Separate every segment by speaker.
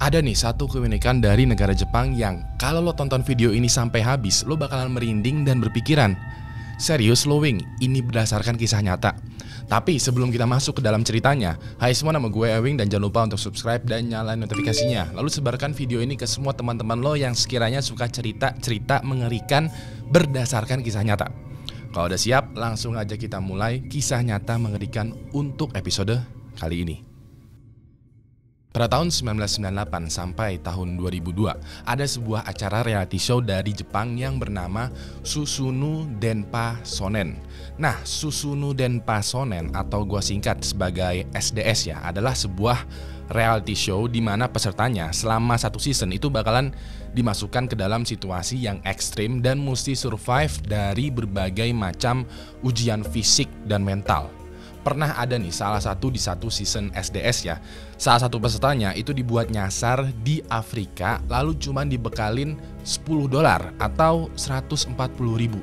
Speaker 1: Ada nih satu keunikan dari negara Jepang yang kalau lo tonton video ini sampai habis, lo bakalan merinding dan berpikiran, serius lo Wing, ini berdasarkan kisah nyata. Tapi sebelum kita masuk ke dalam ceritanya, hai semua, nama gue Ewing dan jangan lupa untuk subscribe dan nyalain notifikasinya. Lalu sebarkan video ini ke semua teman-teman lo yang sekiranya suka cerita-cerita mengerikan berdasarkan kisah nyata. Kalau udah siap, langsung aja kita mulai kisah nyata mengerikan untuk episode kali ini. Pada tahun 1998 sampai tahun 2002, ada sebuah acara reality show dari Jepang yang bernama Susumu Denpa Shonen. Nah, Susumu Denpa Shonen atau gua singkat sebagai SDS ya, adalah sebuah reality show di mana pesertanya selama satu season itu bakalan dimasukkan ke dalam situasi yang ekstrim dan mesti survive dari berbagai macam ujian fisik dan mental. Pernah ada nih salah satu di satu season SDS ya, salah satu pesertanya itu dibuat nyasar di Afrika lalu cuman dibekalin $10 atau 140.000.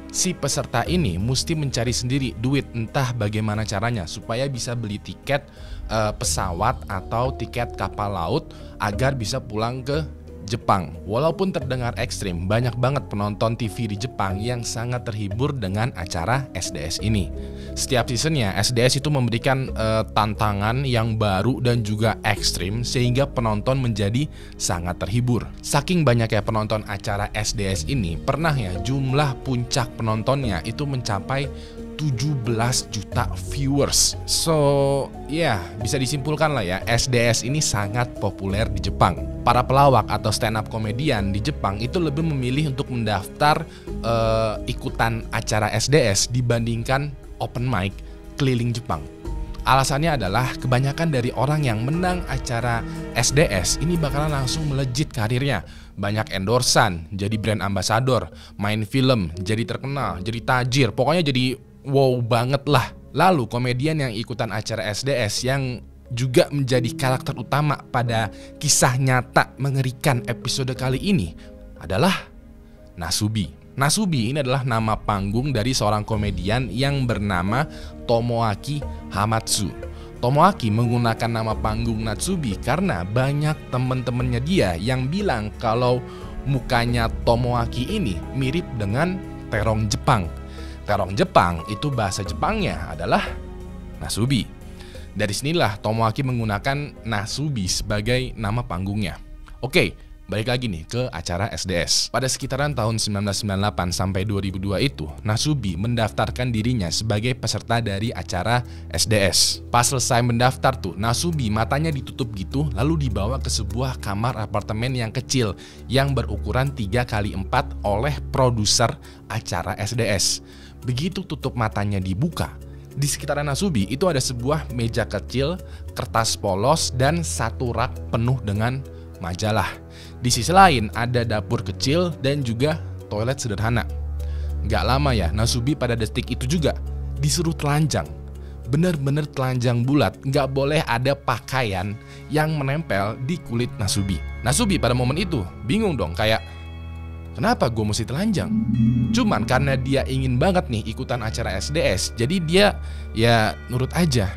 Speaker 1: Si peserta ini mesti mencari sendiri duit, entah bagaimana caranya supaya bisa beli tiket pesawat atau tiket kapal laut agar bisa pulang ke Jepang. Walaupun terdengar ekstrim, banyak banget penonton TV di Jepang yang sangat terhibur dengan acara SDS ini. Setiap seasonnya SDS itu memberikan tantangan yang baru dan juga ekstrim sehingga penonton menjadi sangat terhibur. Saking banyaknya penonton acara SDS ini, pernah ya jumlah puncak penontonnya itu mencapai 17 juta viewers. So, ya bisa disimpulkan lah ya, SDS ini sangat populer di Jepang. Para pelawak atau stand up komedian di Jepang itu lebih memilih untuk mendaftar ikutan acara SDS dibandingkan open mic keliling Jepang. Alasannya adalah kebanyakan dari orang yang menang acara SDS ini bakalan langsung melejit karirnya. Banyak endorsan, jadi brand ambassador, main film, jadi terkenal, jadi tajir, pokoknya jadi wow banget lah. Lalu komedian yang ikutan acara SDS yang juga menjadi karakter utama pada kisah nyata mengerikan episode kali ini adalah Nasubi. Nasubi ini adalah nama panggung dari seorang komedian yang bernama Tomoaki Hamatsu. Tomoaki menggunakan nama panggung Nasubi karena banyak temen-temennya dia yang bilang kalau mukanya Tomoaki ini mirip dengan terong Jepang. Terong Jepang itu bahasa Jepangnya adalah Nasubi. Dari sinilah Tomoaki menggunakan Nasubi sebagai nama panggungnya. Oke, balik lagi nih ke acara SDS. Pada sekitaran tahun 1998 sampai 2002 itu, Nasubi mendaftarkan dirinya sebagai peserta dari acara SDS. Pas selesai mendaftar tuh, Nasubi matanya ditutup gitu lalu dibawa ke sebuah kamar apartemen yang kecil yang berukuran 3x4 oleh produser acara SDS. Begitu tutup matanya dibuka, di sekitaran Nasubi itu ada sebuah meja kecil, kertas polos, dan satu rak penuh dengan majalah. Di sisi lain ada dapur kecil dan juga toilet sederhana. Gak lama ya, Nasubi pada detik itu juga disuruh telanjang. Bener-bener telanjang bulat, gak boleh ada pakaian yang menempel di kulit Nasubi. Nasubi pada momen itu bingung dong, kayak kenapa gue mesti telanjang? Cuman karena dia ingin banget nih ikutan acara SDS, jadi dia ya nurut aja.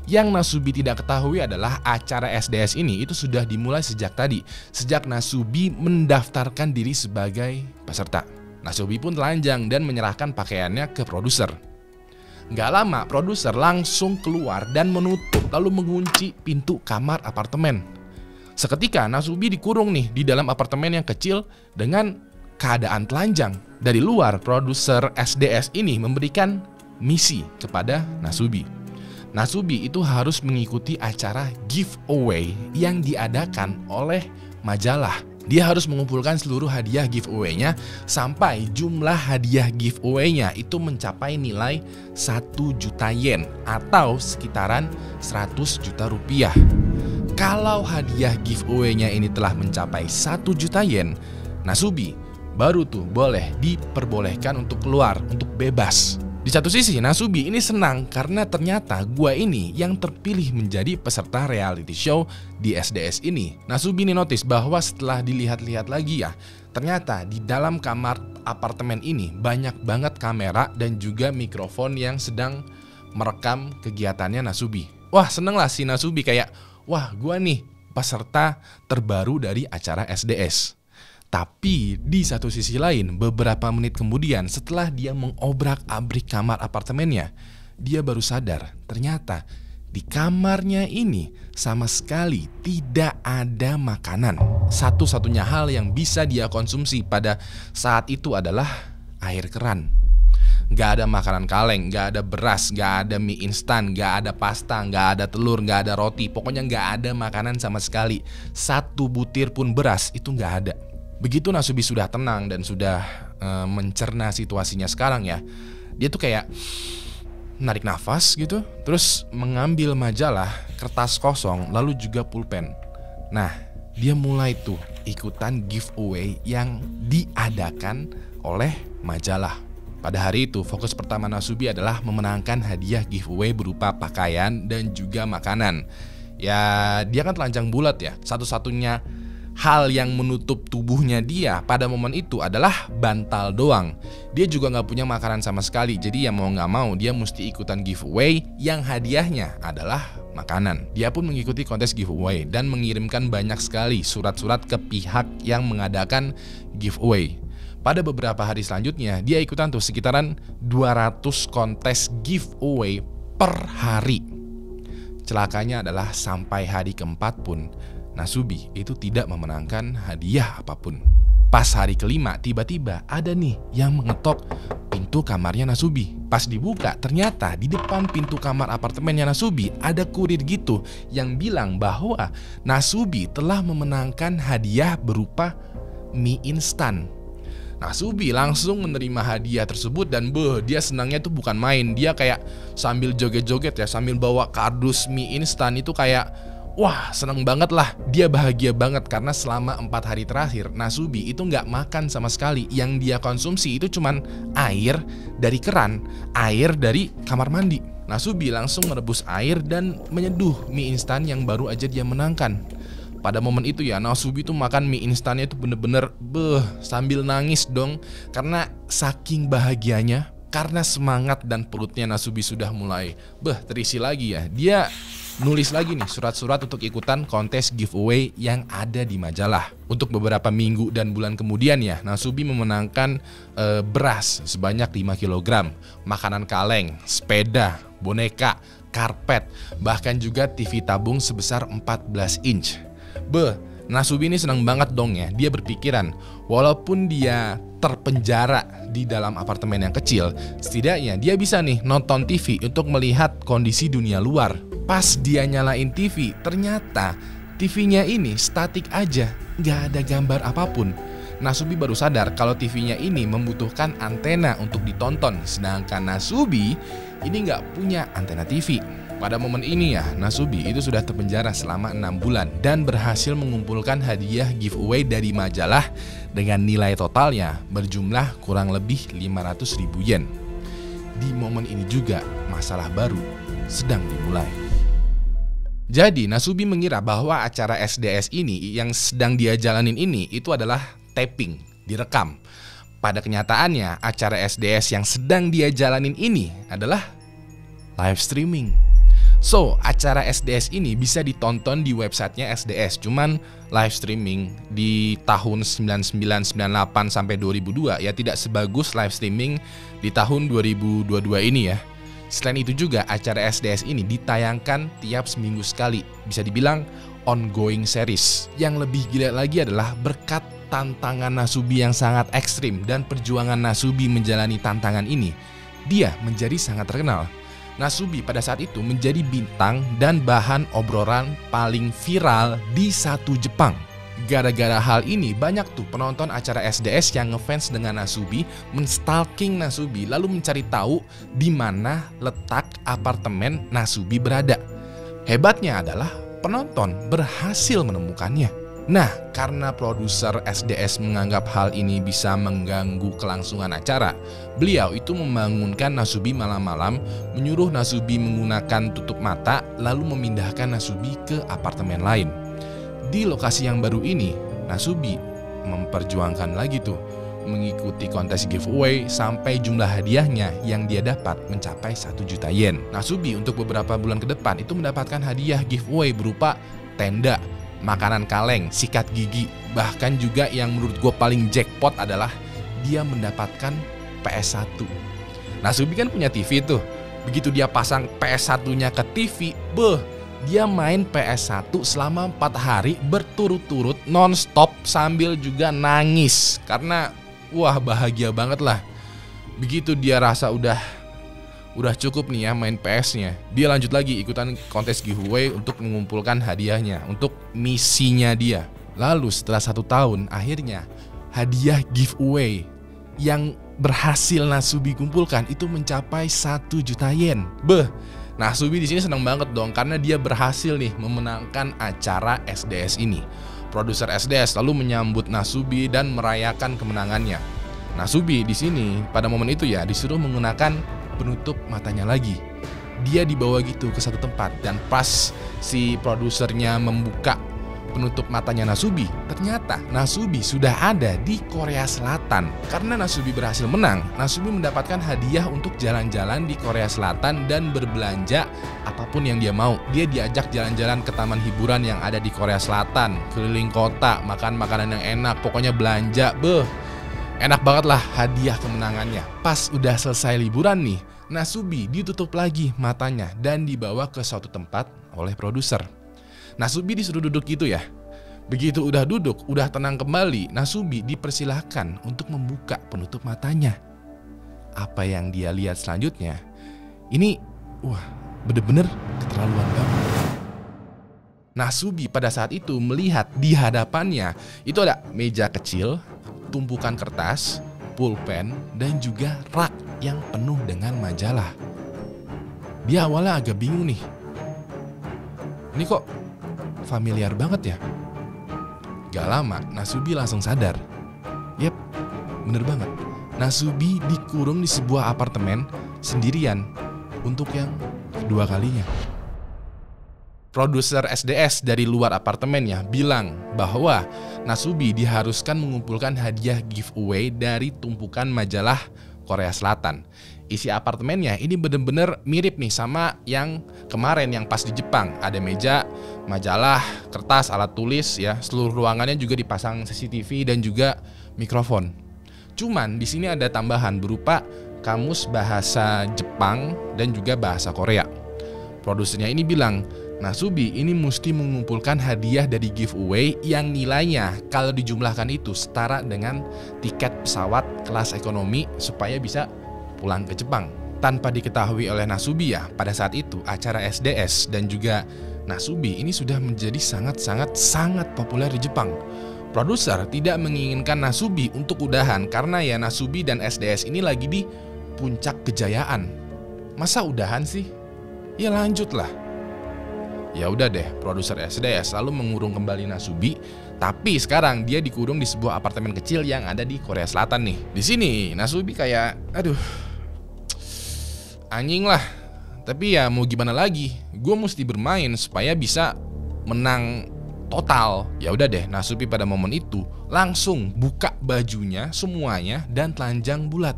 Speaker 1: Yang Nasubi tidak ketahui adalah acara SDS ini itu sudah dimulai sejak tadi, sejak Nasubi mendaftarkan diri sebagai peserta. Nasubi pun telanjang dan menyerahkan pakaiannya ke produser. Gak lama, produser langsung keluar dan menutup lalu mengunci pintu kamar apartemen. Seketika Nasubi dikurung nih di dalam apartemen yang kecil dengan keadaan telanjang. Dari luar, produser SDS ini memberikan misi kepada Nasubi. Nasubi itu harus mengikuti acara giveaway yang diadakan oleh majalah. Dia harus mengumpulkan seluruh hadiah giveaway-nya sampai jumlah hadiah giveaway-nya itu mencapai nilai 1 juta yen atau sekitaran 100 juta rupiah. Kalau hadiah giveaway-nya ini telah mencapai 1 juta yen, Nasubi baru tuh boleh diperbolehkan untuk keluar, untuk bebas. Di satu sisi Nasubi ini senang karena ternyata gua ini yang terpilih menjadi peserta reality show di SDS ini. Nasubi ini notice bahwa setelah dilihat-lihat lagi ya, ternyata di dalam kamar apartemen ini banyak banget kamera dan juga mikrofon yang sedang merekam kegiatannya Nasubi. Wah, seneng lah si Nasubi, kayak wah gua nih peserta terbaru dari acara SDS. Tapi di satu sisi lain, beberapa menit kemudian setelah dia mengobrak-abrik kamar apartemennya, dia baru sadar ternyata di kamarnya ini sama sekali tidak ada makanan. Satu-satunya hal yang bisa dia konsumsi pada saat itu adalah air keran. Gak ada makanan kaleng, gak ada beras, gak ada mie instan, gak ada pasta, gak ada telur, gak ada roti. Pokoknya gak ada makanan sama sekali. Satu butir pun beras itu gak ada. Begitu Nasubi sudah tenang dan sudah mencerna situasinya sekarang ya, dia tuh kayak narik nafas gitu, terus mengambil majalah, kertas kosong, lalu juga pulpen. Nah, dia mulai tuh ikutan giveaway yang diadakan oleh majalah. Pada hari itu, fokus pertama Nasubi adalah memenangkan hadiah giveaway berupa pakaian dan juga makanan. Ya, dia kan telanjang bulat ya. Satu-satunya hal yang menutup tubuhnya dia pada momen itu adalah bantal doang. Dia juga gak punya makanan sama sekali. Jadi ya mau gak mau dia mesti ikutan giveaway yang hadiahnya adalah makanan. Dia pun mengikuti kontes giveaway dan mengirimkan banyak sekali surat-surat ke pihak yang mengadakan giveaway. Pada beberapa hari selanjutnya dia ikutan tuh sekitaran 200 kontes giveaway per hari. Celakanya adalah sampai hari keempat pun Nasubi itu tidak memenangkan hadiah apapun. Pas hari kelima tiba-tiba ada nih yang mengetok pintu kamarnya Nasubi. Pas dibuka ternyata di depan pintu kamar apartemennya Nasubi ada kurir gitu yang bilang bahwa Nasubi telah memenangkan hadiah berupa mie instan. Nasubi langsung menerima hadiah tersebut dan dia senangnya tuh bukan main. Dia kayak sambil joget-joget ya, sambil bawa kardus mie instan itu kayak wah, seneng banget lah. Dia bahagia banget karena selama 4 hari terakhir Nasubi itu gak makan sama sekali. Yang dia konsumsi itu cuman air dari keran, air dari kamar mandi. Nasubi langsung merebus air dan menyeduh mie instan yang baru aja dia menangkan. Pada momen itu ya, Nasubi tuh makan mie instannya itu bener-bener sambil nangis dong. Karena saking bahagianya, karena semangat dan perutnya Nasubi sudah mulai terisi lagi ya. Dia nulis lagi nih surat-surat untuk ikutan kontes giveaway yang ada di majalah. Untuk beberapa minggu dan bulan kemudian ya, Nasubi memenangkan beras sebanyak 5 kg, makanan kaleng, sepeda, boneka, karpet, bahkan juga TV tabung sebesar 14 inch. Nasubi ini senang banget dong ya. Dia berpikiran walaupun dia terpenjara di dalam apartemen yang kecil, setidaknya dia bisa nih nonton TV untuk melihat kondisi dunia luar. Pas dia nyalain TV, ternyata TV-nya ini statik aja, gak ada gambar apapun. Nasubi baru sadar kalau TV-nya ini membutuhkan antena untuk ditonton, sedangkan Nasubi ini gak punya antena TV. Pada momen ini ya, Nasubi itu sudah terpenjara selama 6 bulan dan berhasil mengumpulkan hadiah giveaway dari majalah dengan nilai totalnya berjumlah kurang lebih 500.000 yen. Di momen ini juga masalah baru sedang dimulai. Jadi Nasubi mengira bahwa acara SDS ini yang sedang dia jalanin ini itu adalah taping, direkam. Pada kenyataannya acara SDS yang sedang dia jalanin ini adalah live streaming. So, acara SDS ini bisa ditonton di websitenya SDS, cuman live streaming di tahun 99, 98 sampai 2002 ya tidak sebagus live streaming di tahun 2022 ini ya. Selain itu juga acara SDS ini ditayangkan tiap seminggu sekali, bisa dibilang ongoing series. Yang lebih gila lagi adalah berkat tantangan Nasubi yang sangat ekstrim dan perjuangan Nasubi menjalani tantangan ini, dia menjadi sangat terkenal. Nasubi pada saat itu menjadi bintang dan bahan obrolan paling viral di satu Jepang. Gara-gara hal ini banyak tuh penonton acara SDS yang ngefans dengan Nasubi, menstalking Nasubi lalu mencari tahu di mana letak apartemen Nasubi berada. Hebatnya adalah penonton berhasil menemukannya. Nah, karena produser SDS menganggap hal ini bisa mengganggu kelangsungan acara, beliau itu membangunkan Nasubi malam-malam, menyuruh Nasubi menggunakan tutup mata, lalu memindahkan Nasubi ke apartemen lain. Di lokasi yang baru ini, Nasubi memperjuangkan lagi tuh, mengikuti kontes giveaway sampai jumlah hadiahnya yang dia dapat mencapai 1 juta yen. Nasubi untuk beberapa bulan ke depan itu mendapatkan hadiah giveaway berupa tenda, makanan kaleng, sikat gigi. Bahkan juga yang menurut gue paling jackpot adalah dia mendapatkan PS1. Nasubi kan punya TV tuh. Begitu dia pasang PS1-nya ke TV, dia main PS1 selama 4 hari berturut-turut non-stop sambil juga nangis. Karena wah bahagia banget lah. Begitu dia rasa udah cukup nih ya main PS-nya, dia lanjut lagi ikutan kontes giveaway untuk mengumpulkan hadiahnya, untuk misinya dia. Lalu setelah 1 tahun, akhirnya hadiah giveaway yang berhasil Nasubi kumpulkan itu mencapai 1 juta yen. Nasubi di sini senang banget dong karena dia berhasil nih memenangkan acara SDS ini. Produser SDS lalu menyambut Nasubi dan merayakan kemenangannya. Nasubi di sini pada momen itu ya disuruh menggunakan penutup matanya lagi. Dia dibawa gitu ke satu tempat dan pas si produsernya membuka penutup matanya Nasubi, ternyata Nasubi sudah ada di Korea Selatan. Karena Nasubi berhasil menang, Nasubi mendapatkan hadiah untuk jalan-jalan di Korea Selatan dan berbelanja apapun yang dia mau. Dia diajak jalan-jalan ke taman hiburan yang ada di Korea Selatan, keliling kota, makan makanan yang enak, pokoknya belanja. Enak banget lah hadiah kemenangannya. Pas udah selesai liburan nih, Nasubi ditutup lagi matanya dan dibawa ke suatu tempat oleh produser. Nasubi disuruh duduk gitu ya. Begitu udah duduk, udah tenang kembali, Nasubi dipersilahkan untuk membuka penutup matanya. Apa yang dia lihat selanjutnya, ini bener-bener keterlaluan banget. Nasubi pada saat itu melihat di hadapannya itu ada meja kecil, tumpukan kertas, pulpen, dan juga rak yang penuh dengan majalah. Dia awalnya agak bingung nih. Ini kok familiar banget ya? Gak lama, Nasubi langsung sadar. Yep, bener banget. Nasubi dikurung di sebuah apartemen sendirian untuk yang kedua kalinya. Produser SDS dari luar apartemennya bilang bahwa Nasubi diharuskan mengumpulkan hadiah giveaway dari tumpukan majalah Korea Selatan. Isi apartemennya ini bener-bener mirip nih sama yang kemarin yang pas di Jepang. Ada meja, majalah, kertas, alat tulis ya. Seluruh ruangannya juga dipasang CCTV dan juga mikrofon. Cuman di sini ada tambahan berupa kamus bahasa Jepang dan juga bahasa Korea. Produsernya ini bilang, Nasubi ini mesti mengumpulkan hadiah dari giveaway yang nilainya kalau dijumlahkan itu setara dengan tiket pesawat kelas ekonomi supaya bisa pulang ke Jepang. Tanpa diketahui oleh Nasubi ya, pada saat itu acara SDS dan juga Nasubi ini sudah menjadi sangat populer di Jepang. Produser tidak menginginkan Nasubi untuk udahan karena ya Nasubi dan SDS ini lagi di puncak kejayaan. Masa udahan sih? Ya lanjutlah. Ya udah deh, produser SDS lalu mengurung kembali Nasubi, tapi sekarang dia dikurung di sebuah apartemen kecil yang ada di Korea Selatan nih. Di sini Nasubi kayak, anjing lah. Tapi ya mau gimana lagi? Gue mesti bermain supaya bisa menang total. Ya udah deh, Nasubi pada momen itu langsung buka bajunya semuanya dan telanjang bulat.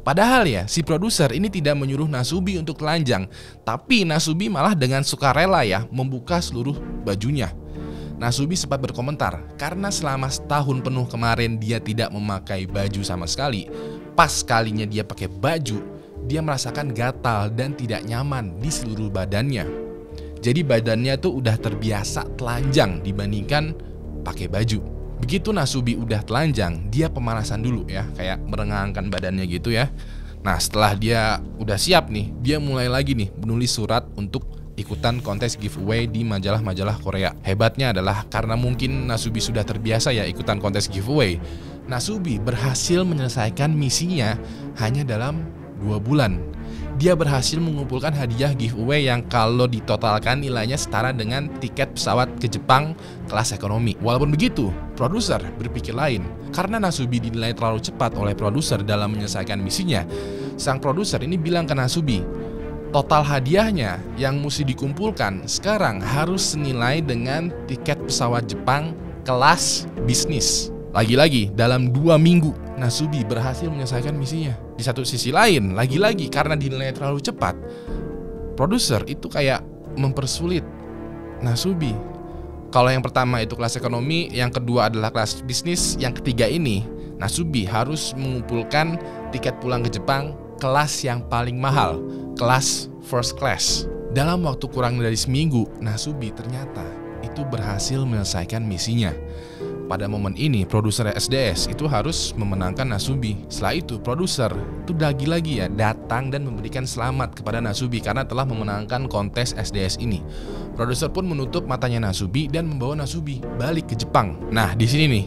Speaker 1: Padahal ya si produser ini tidak menyuruh Nasubi untuk telanjang, tapi Nasubi malah dengan sukarela ya membuka seluruh bajunya. Nasubi sempat berkomentar karena selama setahun penuh kemarin dia tidak memakai baju sama sekali. Pas kalinya dia pakai baju, dia merasakan gatal dan tidak nyaman di seluruh badannya. Jadi badannya tuh udah terbiasa telanjang dibandingkan pakai baju. Begitu Nasubi udah telanjang, dia pemanasan dulu ya, kayak merengangkan badannya gitu ya. Nah setelah dia udah siap nih, dia mulai lagi nih menulis surat untuk ikutan kontes giveaway di majalah-majalah Korea. Hebatnya adalah karena mungkin Nasubi sudah terbiasa ya ikutan kontes giveaway, Nasubi berhasil menyelesaikan misinya hanya dalam 2 bulan. Dia berhasil mengumpulkan hadiah giveaway yang kalau ditotalkan nilainya setara dengan tiket pesawat ke Jepang kelas ekonomi. Walaupun begitu, produser berpikir lain. Karena Nasubi dinilai terlalu cepat oleh produser dalam menyelesaikan misinya, sang produser ini bilang ke Nasubi, total hadiahnya yang mesti dikumpulkan sekarang harus senilai dengan tiket pesawat Jepang kelas bisnis. Lagi-lagi dalam 2 minggu Nasubi berhasil menyelesaikan misinya. Di satu sisi lain, lagi-lagi karena dinilai terlalu cepat, produser itu kayak mempersulit Nasubi. Kalau yang pertama itu kelas ekonomi, yang kedua adalah kelas bisnis, yang ketiga ini Nasubi harus mengumpulkan tiket pulang ke Jepang kelas yang paling mahal, kelas first class. Dalam waktu kurang dari seminggu, Nasubi ternyata itu berhasil menyelesaikan misinya. Pada momen ini, produser SDS itu harus memenangkan Nasubi. Setelah itu, produser itu lagi-lagi ya datang dan memberikan selamat kepada Nasubi karena telah memenangkan kontes SDS ini. Produser pun menutup matanya Nasubi dan membawa Nasubi balik ke Jepang. Nah, di sini nih,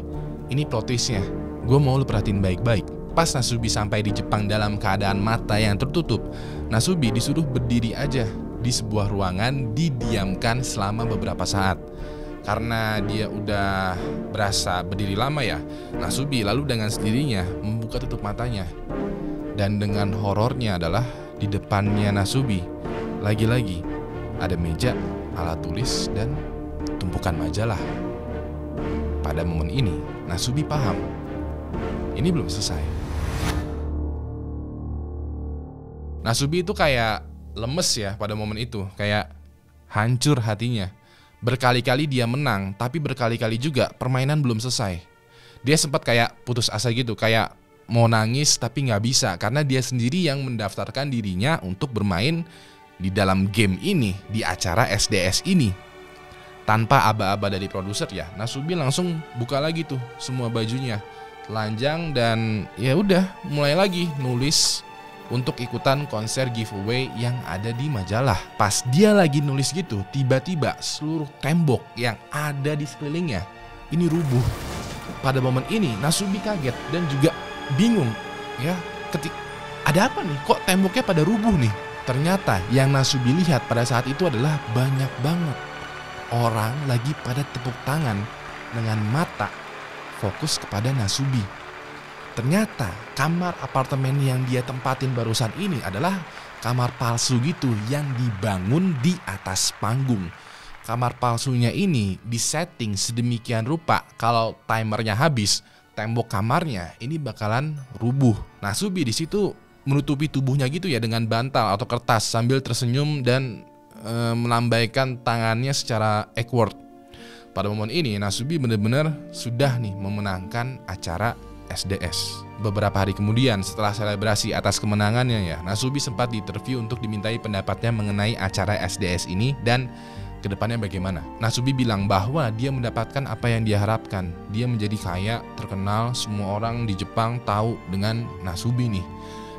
Speaker 1: ini plot twist-nya. Gue mau lu perhatiin baik-baik. Pas Nasubi sampai di Jepang dalam keadaan mata yang tertutup, Nasubi disuruh berdiri aja di sebuah ruangan, didiamkan selama beberapa saat. Karena dia udah berasa berdiri lama ya, Nasubi lalu dengan sendirinya membuka tutup matanya. Dan dengan horornya adalah di depannya Nasubi lagi-lagi ada meja, alat tulis, dan tumpukan majalah. Pada momen ini, Nasubi paham, ini belum selesai. Nasubi itu kayak lemes ya pada momen itu, kayak hancur hatinya. Berkali-kali dia menang, tapi berkali-kali juga permainan belum selesai. Dia sempat kayak putus asa gitu, kayak mau nangis tapi nggak bisa karena dia sendiri yang mendaftarkan dirinya untuk bermain di dalam game ini, di acara SDS ini. Tanpa aba-aba dari produser ya, Nasubi langsung buka lagi tuh semua bajunya, telanjang, dan ya udah mulai lagi nulis untuk ikutan konser giveaway yang ada di majalah. Pas dia lagi nulis gitu, tiba-tiba seluruh tembok yang ada di sekelilingnya ini rubuh. Pada momen ini Nasubi kaget dan juga bingung ya, ada apa nih, kok temboknya pada rubuh nih? Ternyata yang Nasubi lihat pada saat itu adalah banyak banget orang lagi pada tepuk tangan dengan mata fokus kepada Nasubi. Ternyata kamar apartemen yang dia tempatin barusan ini adalah kamar palsu gitu yang dibangun di atas panggung. Kamar palsunya ini disetting sedemikian rupa kalau timernya habis, tembok kamarnya ini bakalan rubuh. Nasubi di situ menutupi tubuhnya gitu ya dengan bantal atau kertas sambil tersenyum dan melambaikan tangannya secara awkward. Pada momen ini Nasubi benar-benar sudah nih memenangkan acara SDS. Beberapa hari kemudian setelah selebrasi atas kemenangannya ya, Nasubi sempat diinterview untuk dimintai pendapatnya mengenai acara SDS ini dan kedepannya bagaimana. Nasubi bilang bahwa dia mendapatkan apa yang dia harapkan. Dia menjadi kaya, terkenal, semua orang di Jepang tahu dengan Nasubi nih.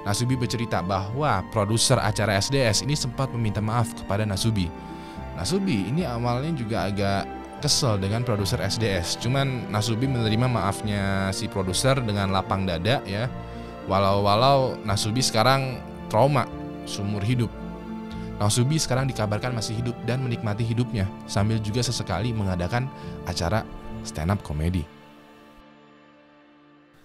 Speaker 1: Nasubi bercerita bahwa produser acara SDS ini sempat meminta maaf kepada Nasubi. Nasubi ini awalnya juga agak kesel dengan produser SDS, cuman Nasubi menerima maafnya si produser dengan lapang dada ya. Walau Nasubi sekarang trauma seumur hidup. Nasubi sekarang dikabarkan masih hidup dan menikmati hidupnya sambil juga sesekali mengadakan acara stand up comedy.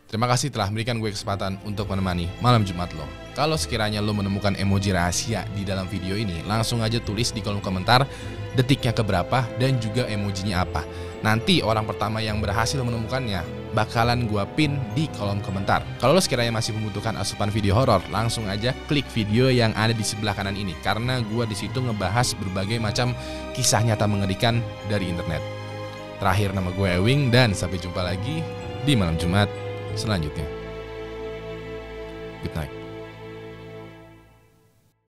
Speaker 1: Terima kasih telah memberikan gue kesempatan untuk menemani malam Jumat lo. Kalau sekiranya lo menemukan emoji rahasia di dalam video ini, langsung aja tulis di kolom komentar detiknya keberapa dan juga emojinya apa. Nanti orang pertama yang berhasil menemukannya bakalan gue pin di kolom komentar. Kalau lo sekiranya masih membutuhkan asupan video horor, langsung aja klik video yang ada di sebelah kanan ini karena gue di situ ngebahas berbagai macam kisah nyata mengerikan dari internet. Terakhir, nama gue Ewing dan sampai jumpa lagi di malam Jumat selanjutnya. Good night.